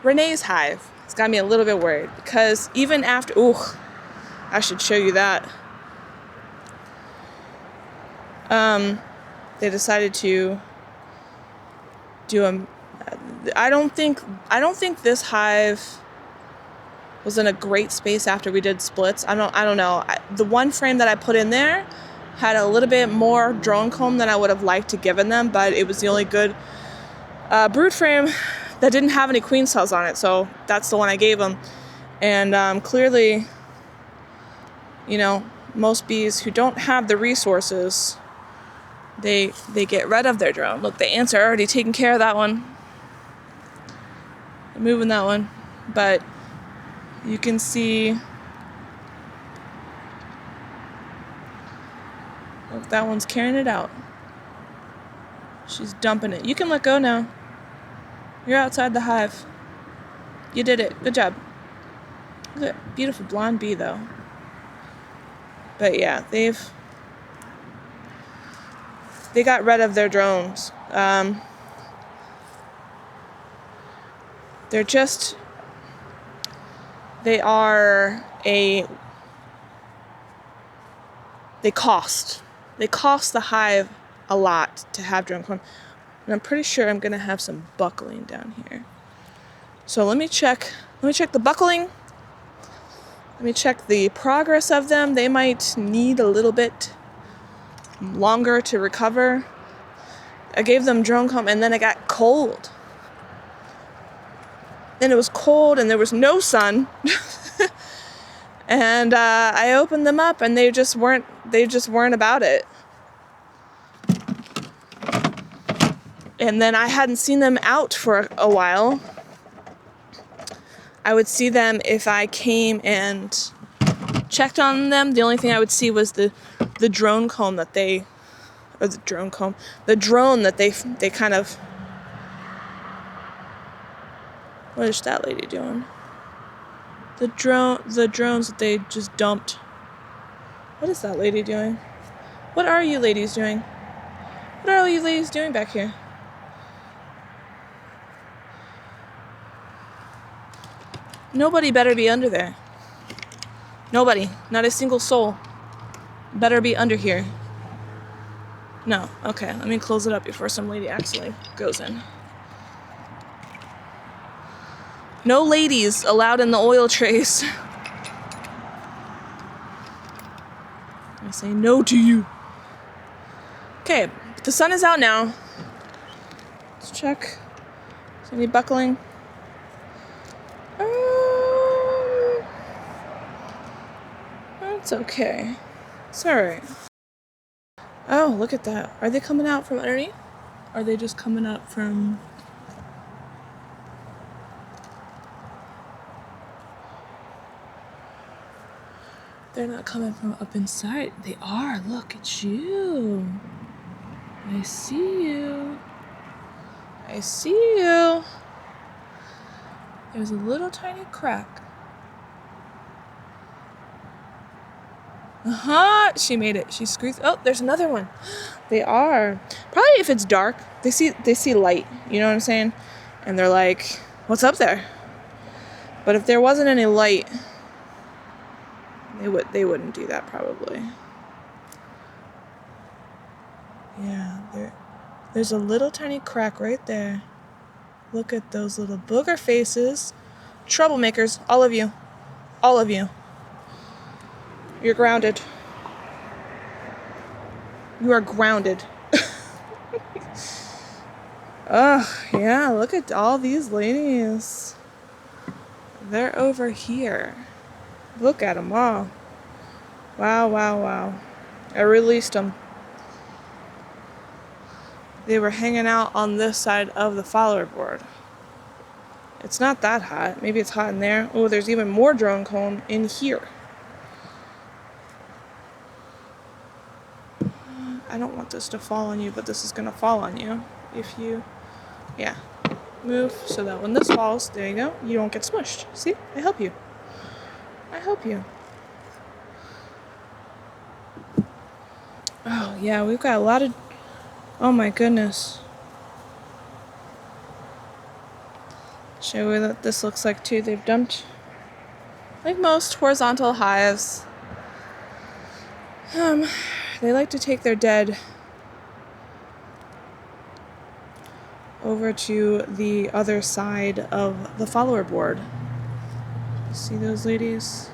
Renee's hive has got me a little bit worried because even after, I should show you that. They decided to do a. I don't think this hive was in a great space after we did splits. I don't know. The one frame that I put in there had a little bit more drone comb than I would have liked to given them, but it was the only good brood frame that didn't have any queen cells on it, so that's the one I gave them. And clearly, most bees who don't have the resources, they get rid of their drone. Look, the ants are already taking care of that one. They're moving that one, but you can see. Look, that one's carrying it out. She's dumping it. You can let go now. You're outside the hive. You did it. Good job. Look at beautiful blonde bee, though. But yeah, they got rid of their drones. They cost the hive a lot to have drone comb. And I'm pretty sure I'm going to have some buckling down here. So let me check the buckling. Let me check the progress of them. They might need a little bit longer to recover. I gave them drone comb and then it got cold. Then it was cold and there was no sun. And I opened them up and they just weren't about it. And then I hadn't seen them out for a while. I would see them if I came and checked on them. The only thing I would see was the drone comb that the drone that they kind of. What is that lady doing? The drones that they just dumped. What is that lady doing? What are you ladies doing? What are all you ladies doing back here? Nobody better be under there. Nobody. Not a single soul better be under here. No. Okay, let me close it up before some lady actually goes in. No ladies allowed in the oil trays. I say no to you. Okay, the sun is out now. Let's check. Is any buckling? It's okay. It's alright. Oh, look at that. Are they coming out from underneath? Or are they just coming up from... They're not coming from up inside. They are. Look at you. I see you. I see you. There's a little tiny crack. She made it. She squeezed. Oh, there's another one. They are. Probably if it's dark, they see light. You know what I'm saying? And they're like, what's up there? But if there wasn't any light, they wouldn't do that probably. Yeah, there's a little tiny crack right there. Look at those little booger faces. Troublemakers, all of you. All of you. You're grounded. You are grounded. Oh, yeah, look at all these ladies. They're over here. Look at them all. Wow, wow, wow. I released them. They were hanging out on this side of the follower board. It's not that hot. Maybe it's hot in there. Oh, there's even more drone comb in here. I don't want this to fall on you, but this is going to fall on you. If you, yeah, move so that when this falls, there you go, you don't get smushed. See? I help you. I help you. Oh, yeah, we've got a lot of, oh my goodness. Show you what this looks like too. They've dumped, like most horizontal hives, they like to take their dead over to the other side of the follower board. See those ladies?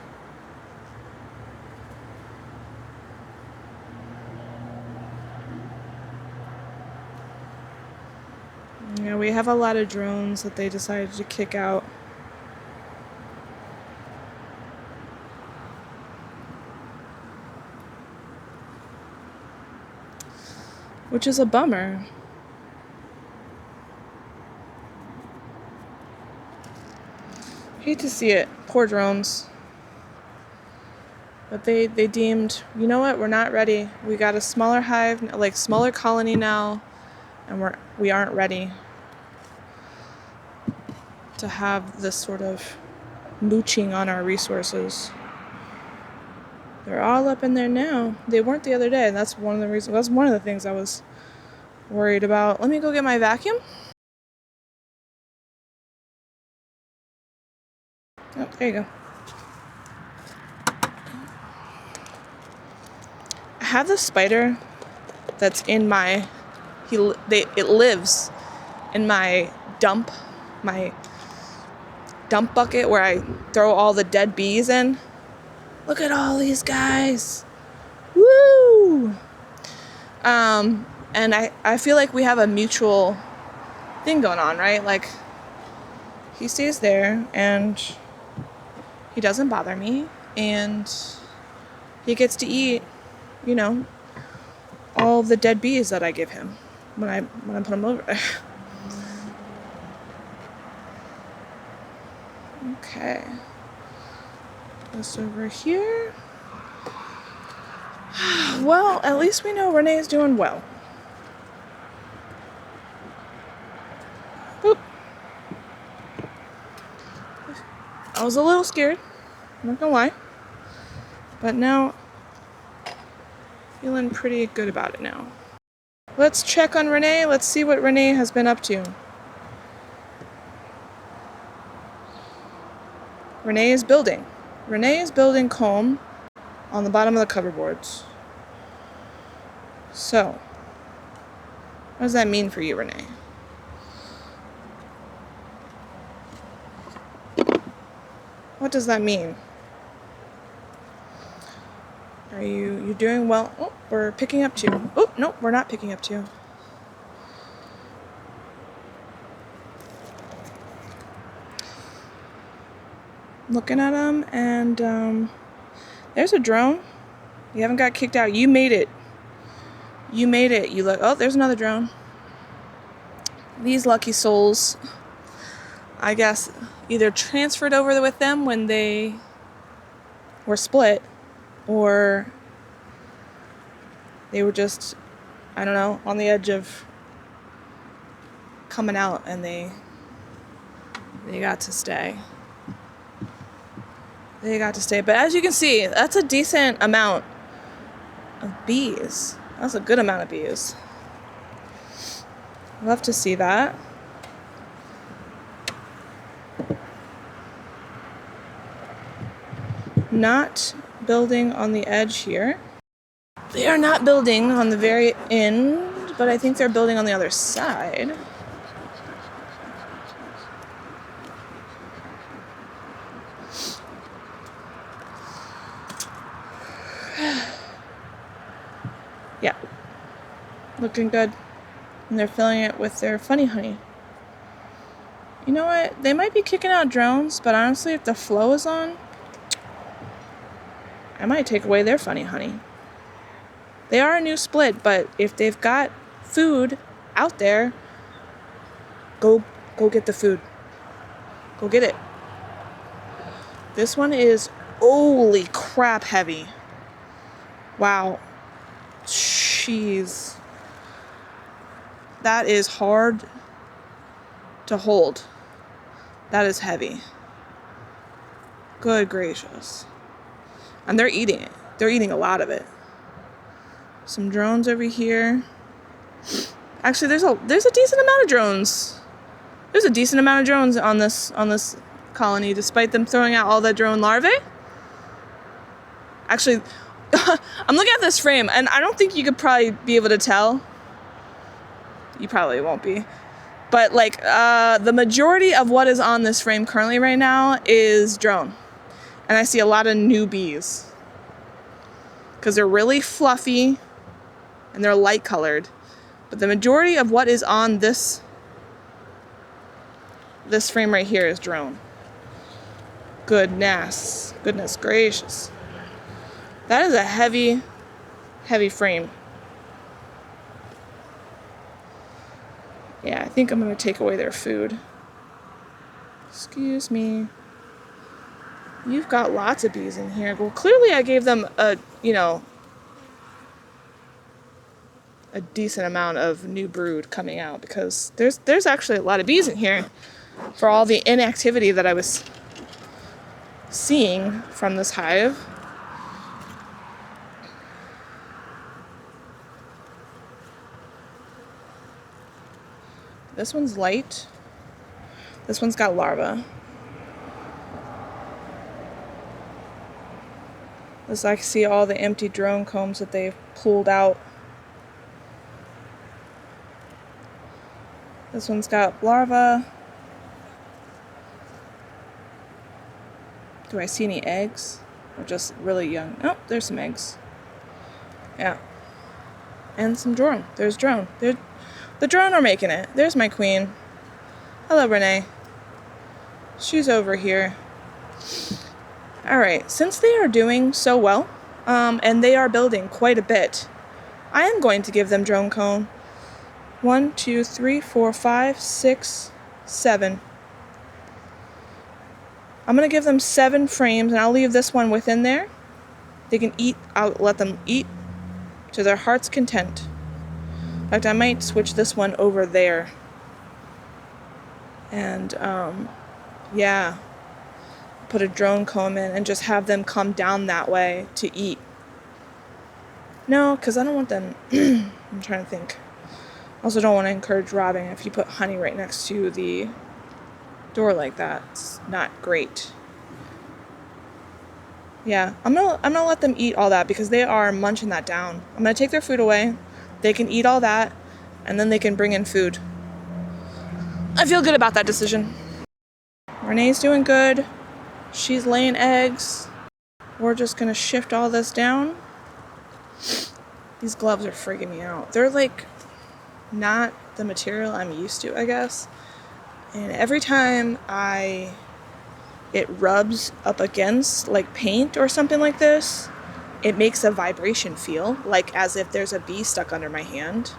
Yeah, we have a lot of drones that they decided to kick out. Which is a bummer. Hate to see it. Poor drones. But they deemed, you know what, we're not ready. We got a smaller hive, like smaller colony now, and we aren't ready to have this sort of mooching on our resources. They're all up in there now. They weren't the other day, and that's one of the reasons. That's one of the things I was worried about. Let me go get my vacuum. Oh, there you go. I have this spider that's in my. It lives in my dump bucket where I throw all the dead bees in. Look at all these guys. Woo! And I feel like we have a mutual thing going on, right? Like, he stays there and he doesn't bother me, and he gets to eat, you know, all the dead bees that I give him when I put them over there. Okay. This over here. Well, at least we know Renee's doing well. Boop. I was a little scared, I'm not gonna lie. But now, feeling pretty good about it now. Let's check on Renee. Let's see what Renee has been up to. Renee is building. Renee is building comb on the bottom of the cover boards. So, what does that mean for you, Renee? What does that mean? Are you doing well? Oh, we're picking up two. Oh, no, we're not picking up two. Looking at them, and there's a drone. You haven't got kicked out. You made it. You made it. You look. Oh, there's another drone. These lucky souls, I guess, either transferred over with them when they were split, or they were just, I don't know, on the edge of coming out, and they got to stay. They got to stay. But as you can see, that's a decent amount of bees. That's a good amount of bees. Love to see that. Not building on the edge here. They are not building on the very end, but I think they're building on the other side. Yeah, looking good. And they're filling it with their funny honey. You know what? They might be kicking out drones, but honestly, if the flow is on, I might take away their funny honey. They are a new split, but if they've got food out there, go get the food. Go get it. This one is holy crap heavy. Wow. Jeez. That is hard to hold. That is heavy. Good gracious. And they're eating it. They're eating a lot of it. Some drones over here. Actually, there's a decent amount of drones. There's a decent amount of drones on this colony, despite them throwing out all the drone larvae. Actually, I'm looking at this frame, and I don't think you could probably be able to tell. You probably won't be. But like the majority of what is on this frame currently right now is drone. And I see a lot of new bees. Because they're really fluffy and they're light colored. But the majority of what is on this frame right here is drone. Goodness gracious. That is a heavy, heavy frame. Yeah, I think I'm going to take away their food. Excuse me. You've got lots of bees in here. Well, clearly I gave them a decent amount of new brood coming out, because there's actually a lot of bees in here for all the inactivity that I was seeing from this hive. This one's light. This one's got larvae. This, I see all the empty drone combs that they've pulled out. This one's got larvae. Do I see any eggs? Or just really young? Oh, there's some eggs. Yeah. And some drone. There's drone. The drone are making it. There's my queen. Hello, Renee. She's over here. Alright, since they are doing so well, and they are building quite a bit, I am going to give them drone cone. 1, 2, 3, 4, 5, 6, 7. I'm going to give them 7 frames, and I'll leave this one within there. They can eat. I'll let them eat to their heart's content. In fact, I might switch this one over there. And, yeah. Put a drone comb in and just have them come down that way to eat. No, because I don't want them... I'm trying to think. Also don't want to encourage robbing. If you put honey right next to the door like that, it's not great. Yeah, I'm gonna let them eat all that because they are munching that down. I'm gonna take their food away. They can eat all that, and then they can bring in food. I feel good about that decision. Renee's doing good. She's laying eggs. We're just gonna shift all this down. These gloves are freaking me out. They're like not the material I'm used to, I guess. And every time it rubs up against like paint or something like this, it makes a vibration feel, like as if there's a bee stuck under my hand.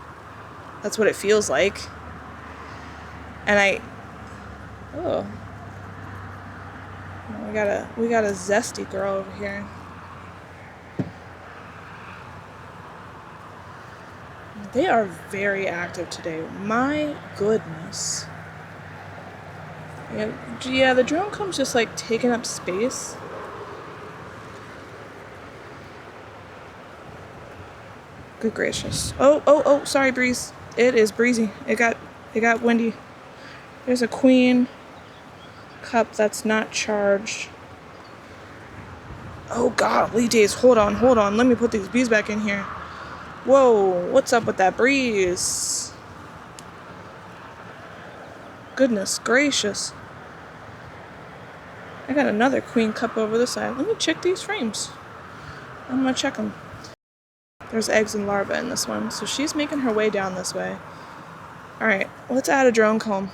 That's what it feels like. And we got a zesty girl over here. They are very active today. My goodness. Yeah, the drone comb's just like taking up space. Good gracious. Oh, sorry, breeze. It is breezy. It got windy. There's a queen cup that's not charged. Oh golly days, hold on. Let me put these bees back in here. Whoa, what's up with that breeze? Goodness gracious. I got another queen cup over this side. Let me check these frames. I'm gonna check them. There's eggs and larvae in this one, so she's making her way down this way. Alright, let's add a drone comb.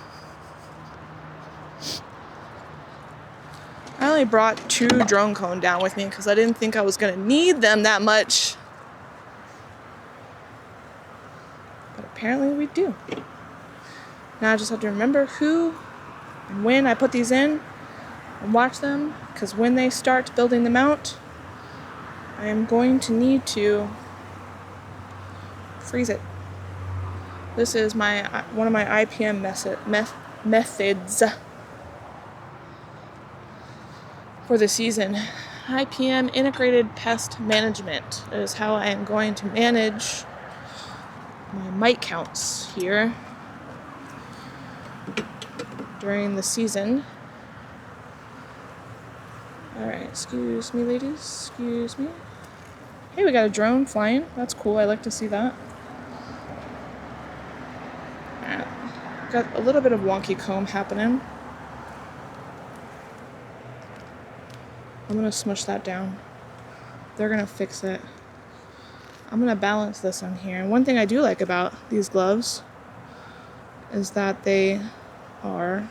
I only brought 2 drone comb down with me because I didn't think I was going to need them that much. But apparently we do. Now I just have to remember who and when I put these in and watch them, because when they start building them out, I am going to need to freeze it. This is one of my IPM methods for the season. IPM, Integrated Pest Management, is how I am going to manage my mite counts here. during the season. Alright, excuse me, ladies. Excuse me. Hey, we got a drone flying. That's cool. I like to see that. Alright. Got a little bit of wonky comb happening. I'm gonna smush that down. They're gonna fix it. I'm gonna balance this on here. And one thing I do like about these gloves is that they are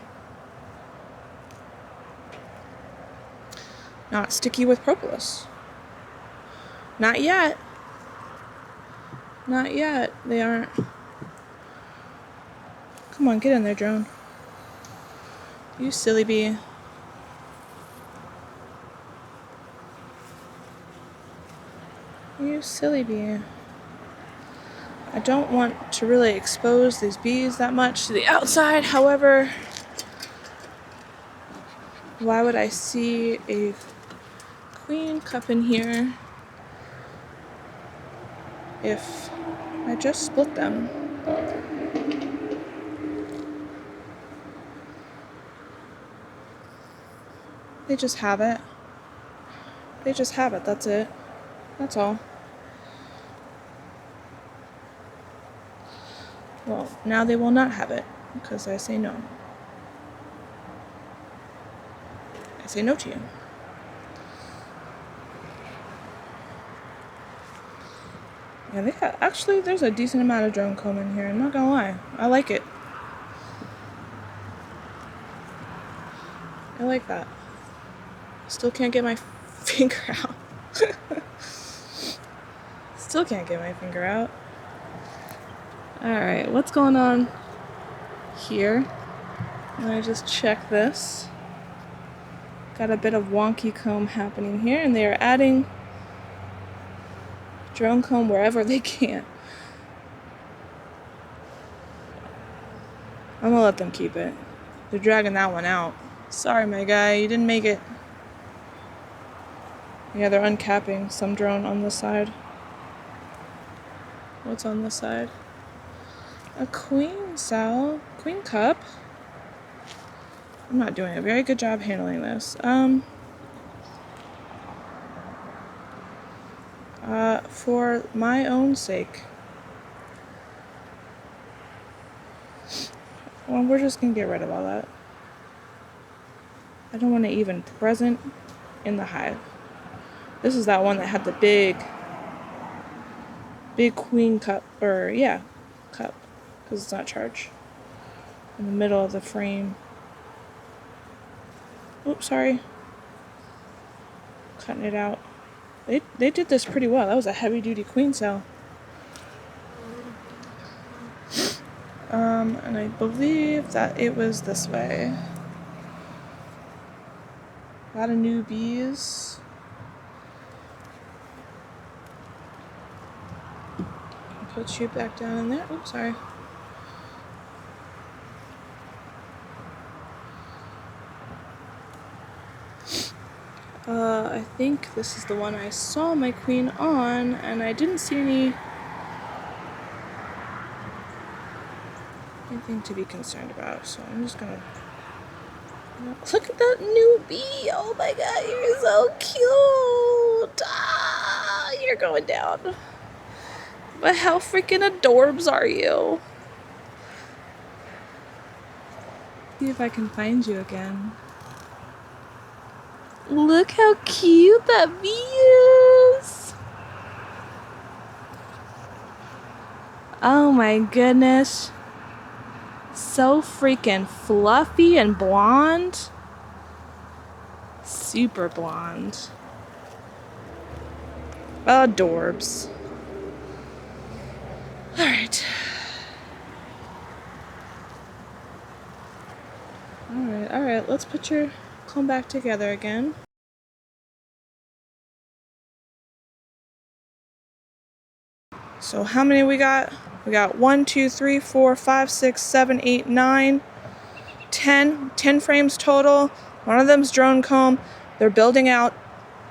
not sticky with propolis. Not yet. Not yet. They aren't. Come on, get in there, drone. You silly bee. You silly bee. I don't want to really expose these bees that much to the outside. However, why would I see a queen cup in here if I just split them? They just have it. They just have it. That's it. That's all. Well, now they will not have it because I say no. I say no to you. Yeah, they got, actually, there's a decent amount of drone comb in here. I'm not gonna lie. I like it. I like that. Still can't get my finger out. Still can't get my finger out. Alright, what's going on here? Let me just check this. Got a bit of wonky comb happening here, and they are adding drone comb wherever they can. I'm gonna let them keep it. They're dragging that one out. Sorry, my guy, you didn't make it. Yeah, they're uncapping some drone on this side. What's on this side? A queen cell. Queen cup. I'm not doing a very good job handling this. For my own sake. Well, we're just gonna get rid of all that. I don't want it even present in the hive. This is that one that had the big queen cup, or yeah, cup, because it's not charged. In the middle of the frame. Oops, sorry. Cutting it out. They did this pretty well. That was a heavy duty queen cell. And I believe that it was this way. A lot of new bees. Put you back down in there. Oops, sorry. I think this is the one I saw my queen on, and I didn't see anything to be concerned about, so I'm just gonna... Look at that new bee! Oh my god, you're so cute! Ah, you're going down. But how freaking adorbs are you? See if I can find you again. Look how cute that bee is! Oh my goodness. So freaking fluffy and blonde. Super blonde. Adorbs. Alright. Alright, let's put your comb back together again. So how many we got? We got 1, 2, 3, 4, 5, 6, 7, 8, 9, 10. 10 frames total. One of them's drone comb. They're building out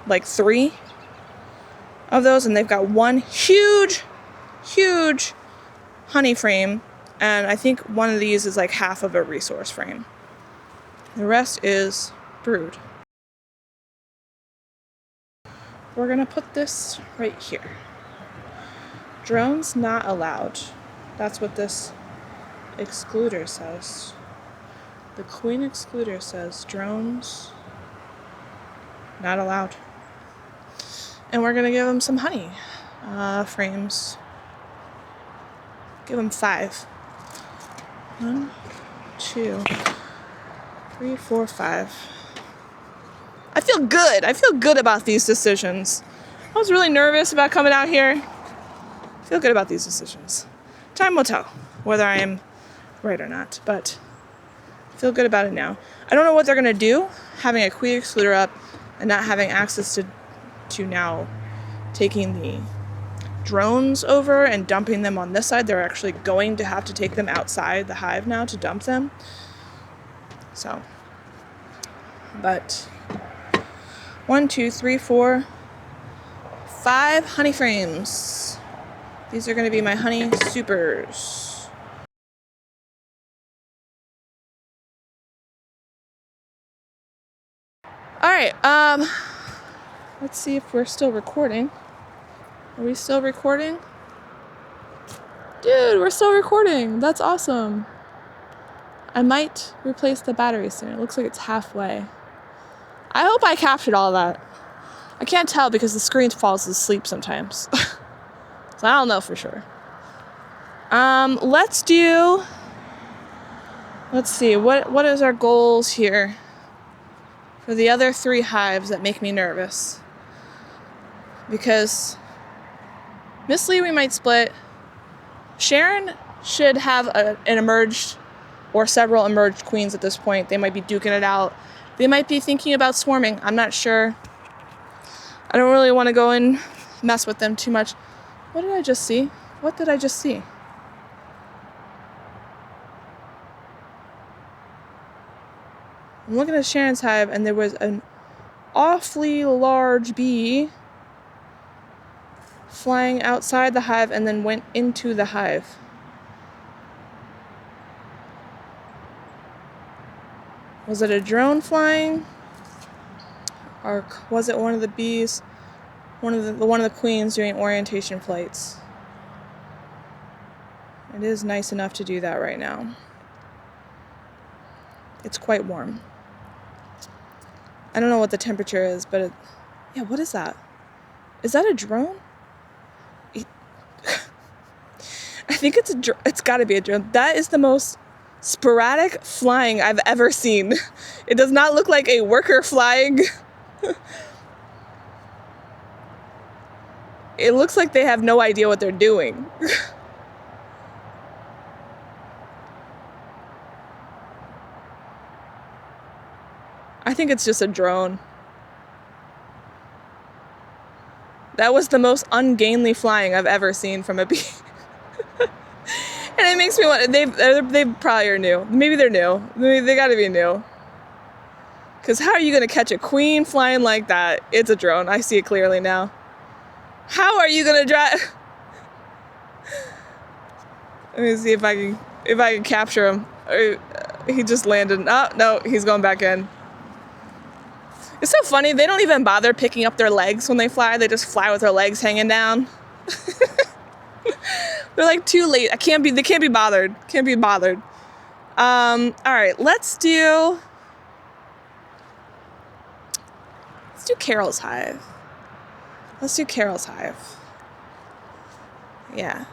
like 3 of those, and they've got one huge honey frame, and I think one of these is like half of a resource frame. The rest is brood. We're gonna put this right here. Drones not allowed. That's what this excluder says. The queen excluder says drones not allowed. And we're gonna give them some honey frames. Give them 5. 1, 2, 3, 4, 5. I feel good. I feel good about these decisions. I was really nervous about coming out here. I feel good about these decisions. Time will tell whether I am right or not, but I feel good about it now. I don't know what they're gonna do, having a queen excluder up and not having access to now taking the drones over and dumping them on this side. They're actually going to have to take them outside the hive now to dump them. So, but 1, 2, 3, 4, 5 honey frames. These are going to be my honey supers. All right, let's see if we're still recording. Are we still recording? Dude, we're still recording. That's awesome. I might replace the battery soon. It looks like it's halfway. I hope I captured all that. I can't tell because the screen falls asleep sometimes. So I don't know for sure. Let's see, what is our goals here for the other 3 hives that make me nervous? Because Miss Lee, we might split. Sharon should have an emerged or several emerged queens at this point. They might be duking it out. They might be thinking about swarming. I'm not sure. I don't really want to go and mess with them too much. What did I just see? What did I just see? I'm looking at Sharon's hive and there was an awfully large bee flying outside the hive and then went into the hive. Was it a drone flying? Or was it one of the bees, one of the queens doing orientation flights? It is nice enough to do that right now. It's quite warm. I don't know what the temperature is, but yeah, what is that? Is that a drone? I think it's got to be a drone. That is the most sporadic flying I've ever seen. It does not look like a worker flying. It looks like they have no idea what they're doing. I think it's just a drone. That was the most ungainly flying I've ever seen from a bee. And it makes me want, they probably are new. Maybe they're new. Maybe they gotta be new. Because how are you gonna catch a queen flying like that? It's a drone. I see it clearly now. How are you gonna drive? Let me see if I can capture him. He just landed. Oh, no, he's going back in. It's so funny. They don't even bother picking up their legs when they fly. They just fly with their legs hanging down. They're like too late. They can't be bothered. Can't be bothered. All right, let's do Carol's hive. Let's do Carol's hive. Yeah.